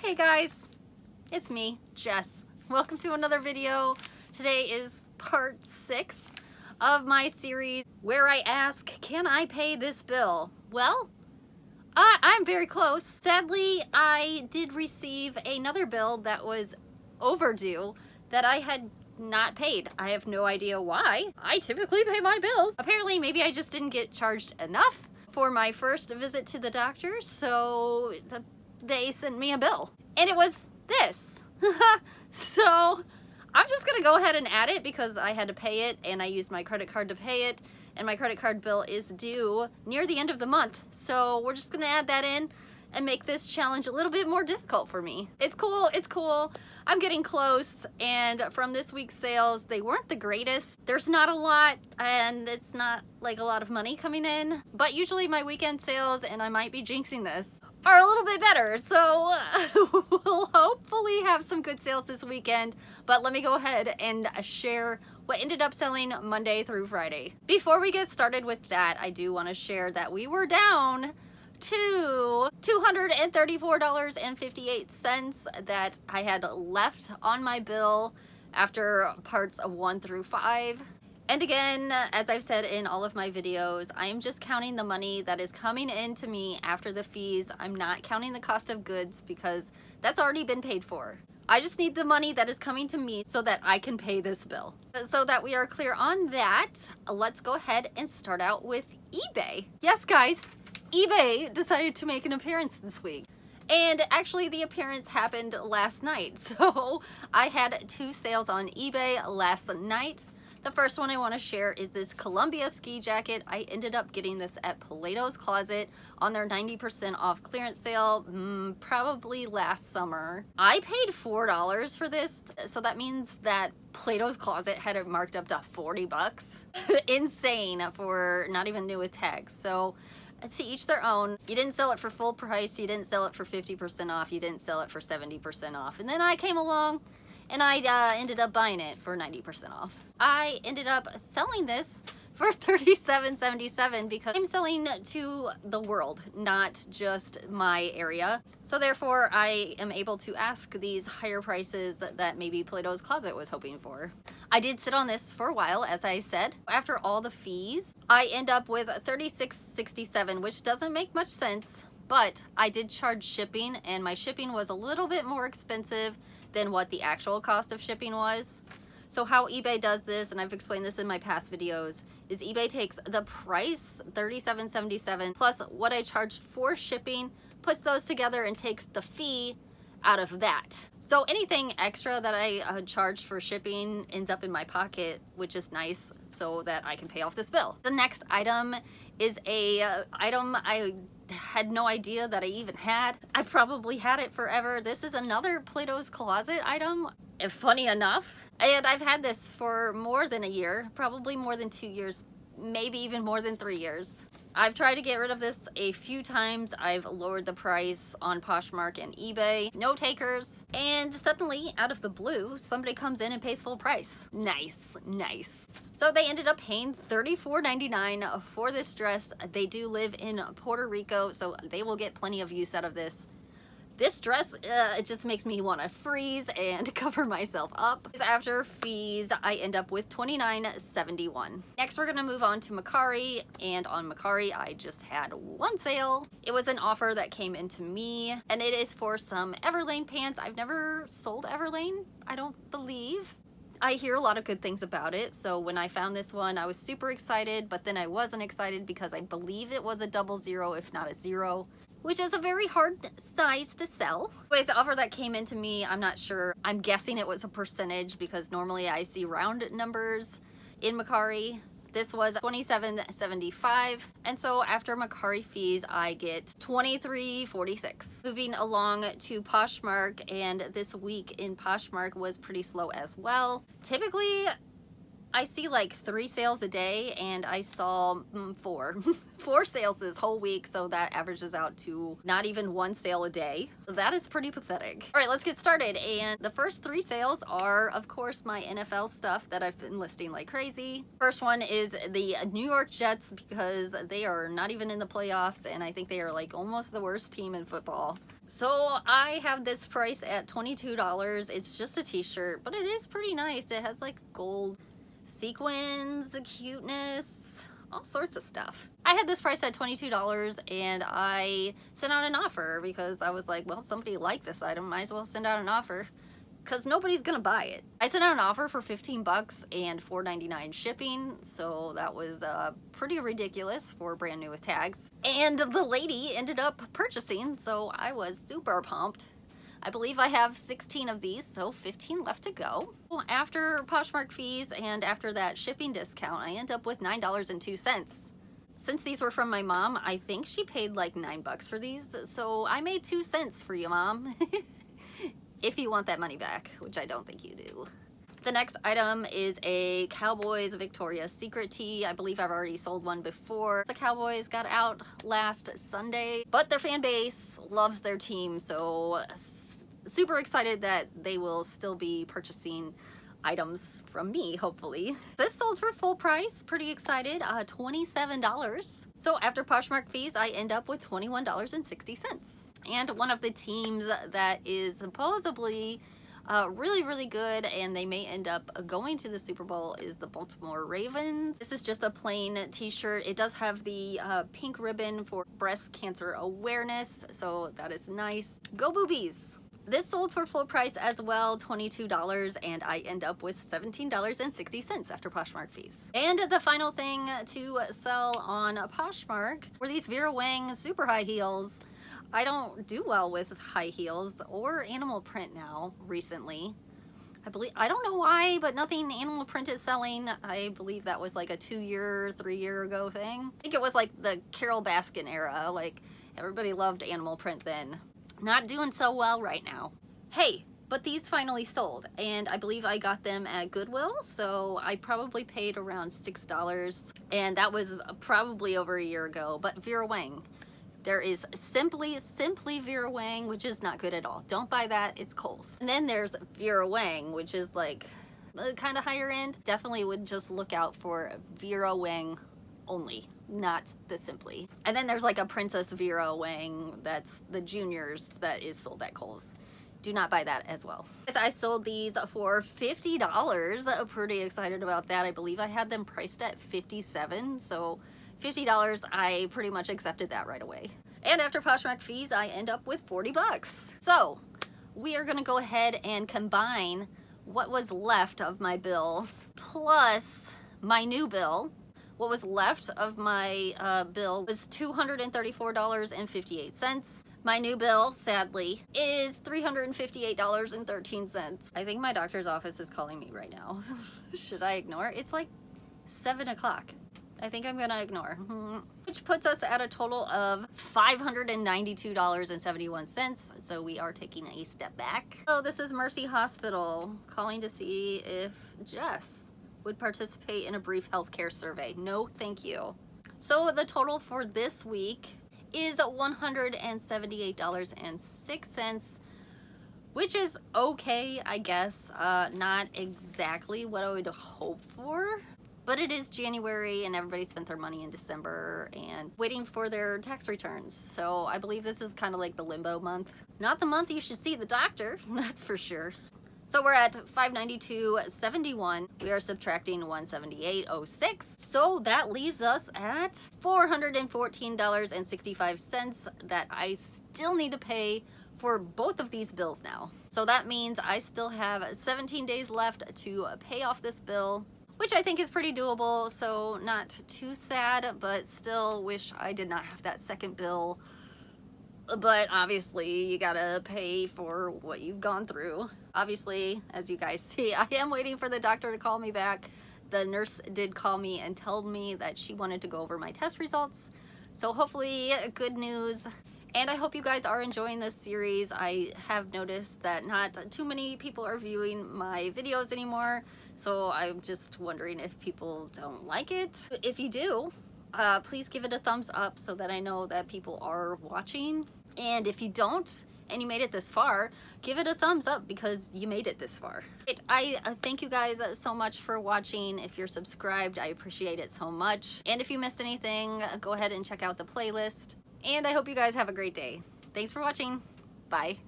Hey guys, it's me, Jess. Welcome to another video. Today is part 6 of my series where I ask, can I pay this bill? Well, I'm very close. Sadly, I did receive another bill that was overdue that I had not paid. I have no idea why. I typically pay my bills. Apparently, maybe I just didn't get charged enough for my first visit to the doctor, so they sent me a bill. And it was this. So I'm just gonna go ahead and add it because I had to pay it and I used my credit card to pay it, and my credit card bill is due near the end of the month. So we're just gonna add that in and make this challenge a little bit more difficult for me. It's cool, it's cool. I'm getting close, and from this week's sales, they weren't the greatest. There's not a lot, and it's not like a lot of money coming in, but usually my weekend sales, and I might be jinxing this, are a little bit better. So we'll hopefully have some good sales this weekend, but let me go ahead and share what ended up selling Monday through Friday. Before we get started with that, I do want to share that we were down to $234.58 that I had left on my bill after parts of 1 through 5. And again, as I've said in all of my videos, I am just counting the money that is coming in to me after the fees. I'm not counting the cost of goods because that's already been paid for. I just need the money that is coming to me so that I can pay this bill. So that we are clear on that, let's go ahead and start out with eBay. Yes, guys, eBay decided to make an appearance this week. And actually the appearance happened last night. So I had 2 sales on eBay last night. The first one I want to share is this Columbia ski jacket. I ended up getting this at Plato's Closet on their 90% off clearance sale, probably last summer. I paid $4 for this, so that means that Plato's Closet had it marked up to 40 bucks. Insane for not even new with tags. So to each their own. You didn't sell it for full price, you didn't sell it for 50% off, you didn't sell it for 70% off. And then I came along and I ended up buying it for 90% off. I ended up selling this for $37.77 because I'm selling to the world, not just my area. So therefore, I am able to ask these higher prices that maybe Plato's Closet was hoping for. I did sit on this for a while, as I said. After all the fees, I end up with $36.67, which doesn't make much sense, but I did charge shipping, and my shipping was a little bit more expensive than what the actual cost of shipping was. So how eBay does this, and I've explained this in my past videos, is eBay takes the price, $37.77, plus what I charged for shipping, puts those together and takes the fee out of that. So anything extra that I charged for shipping ends up in my pocket, which is nice so that I can pay off this bill. The next item is a item I had no idea that I even had. I probably had it forever. This is another Plato's Closet item. And funny enough, and I've had this for more than a year, probably more than 2 years, maybe even more than 3 years. I've tried to get rid of this a few times. I've lowered the price on Poshmark and eBay. No takers. And suddenly, out of the blue, somebody comes in and pays full price. Nice, nice. So they ended up paying $34.99 for this dress. They do live in Puerto Rico, so they will get plenty of use out of this. This dress, it just makes me want to freeze and cover myself up. After fees, I end up with $29.71. Next, we're going to move on to Mercari, and on Mercari, I just had 1 sale. It was an offer that came into me, and it is for some Everlane pants. I've never sold Everlane, I don't believe. I hear a lot of good things about it, so when I found this one, I was super excited, but then I wasn't excited because I believe it was a 00, if not a 0. Which is a very hard size to sell. Anyways, the offer that came into me, I'm not sure. I'm guessing it was a percentage because normally I see round numbers in Mercari. This was $27.75, and so after Mercari fees, I get $23.46. Moving along to Poshmark, and this week in Poshmark was pretty slow as well. Typically, I see like 3 sales a day, and I saw 4. 4 sales this whole week, so that averages out to not even 1 sale a day. That is pretty pathetic. All right, let's get started. And the first 3 sales are, of course, my NFL stuff that I've been listing like crazy. First one is the New York Jets because they are not even in the playoffs, and I think they are like almost the worst team in football. So I have this price at $22. It's just a t-shirt, but it is pretty nice. It has like gold sequins, cuteness, all sorts of stuff. I had this price at $22 and I sent out an offer because I was like, well, somebody liked this item, might as well send out an offer because nobody's gonna buy it. I sent out an offer for 15 bucks and $4.99 shipping, so that was pretty ridiculous for brand new with tags. And the lady ended up purchasing, so I was super pumped. I believe I have 16 of these, so 15 left to go. After Poshmark fees and after that shipping discount, I end up with $9.02. Since these were from my mom, I think she paid like 9 bucks for these, so I made 2 cents for you, Mom. If you want that money back, which I don't think you do. The next item is a Cowboys Victoria's Secret tee. I believe I've already sold one before. The Cowboys got out last Sunday, but their fan base loves their team, so super excited that they will still be purchasing items from me, hopefully. This sold for full price, pretty excited, $27. So after Poshmark fees, I end up with $21.60. And one of the teams that is supposedly really, really good, and they may end up going to the Super Bowl, is the Baltimore Ravens. This is just a plain t-shirt. It does have the pink ribbon for breast cancer awareness, so that is nice. Go Boobies! This sold for full price as well, $22, and I end up with $17.60 after Poshmark fees. And the final thing to sell on Poshmark were these Vera Wang super high heels. I don't do well with high heels or animal print now recently. I don't know why, but nothing animal print is selling. I believe that was like a 2-year, 3-year ago thing. I think it was like the Carole Baskin era. Like everybody loved animal print then. Not doing so well right now. Hey, but these finally sold, and I believe I got them at Goodwill, so I probably paid around $6, and that was probably over a year ago. But Vera Wang. There is Simply Vera Wang, which is not good at all. Don't buy that, it's Kohl's. And then there's Vera Wang, which is like kind of higher end. Definitely would just look out for Vera Wang only, not the Simply. And then there's like a Princess Vera Wang, that's the juniors, that is sold at Kohl's. Do not buy that as well. I sold these for $50. I'm pretty excited about that. I believe I had them priced at $57, so $50, I pretty much accepted that right away. And after Poshmark fees, I end up with 40 bucks. So we are gonna go ahead and combine what was left of my bill plus my new bill. What was left of my bill was $234.58. My new bill, sadly, is $358.13. I think my doctor's office is calling me right now. Should I ignore? It's like 7 o'clock. I think I'm gonna ignore. Which puts us at a total of $592.71. So we are taking a step back. So this is Mercy Hospital calling to see if Jess would participate in a brief healthcare survey. No, thank you. So the total for this week is $178.06, which is okay, I guess. Not exactly what I would hope for. But it is January and everybody spent their money in December and waiting for their tax returns. So I believe this is kind of like the limbo month. Not the month you should see the doctor, that's for sure. So we're at $592.71. We are subtracting $178.06. So that leaves us at $414.65 that I still need to pay for both of these bills now. So that means I still have 17 days left to pay off this bill, which I think is pretty doable, so not too sad, but still wish I did not have that second bill. But obviously, you gotta pay for what you've gone through. Obviously, as you guys see, I am waiting for the doctor to call me back. The nurse did call me and told me that she wanted to go over my test results. So hopefully, good news. And I hope you guys are enjoying this series. I have noticed that not too many people are viewing my videos anymore. So I'm just wondering if people don't like it. If you do, please give it a thumbs up so that I know that people are watching. And if you don't, and you made it this far, give it a thumbs up because you made it this far. I thank you guys so much for watching. If you're subscribed, I appreciate it so much. And if you missed anything, go ahead and check out the playlist. And I hope you guys have a great day. Thanks for watching. Bye.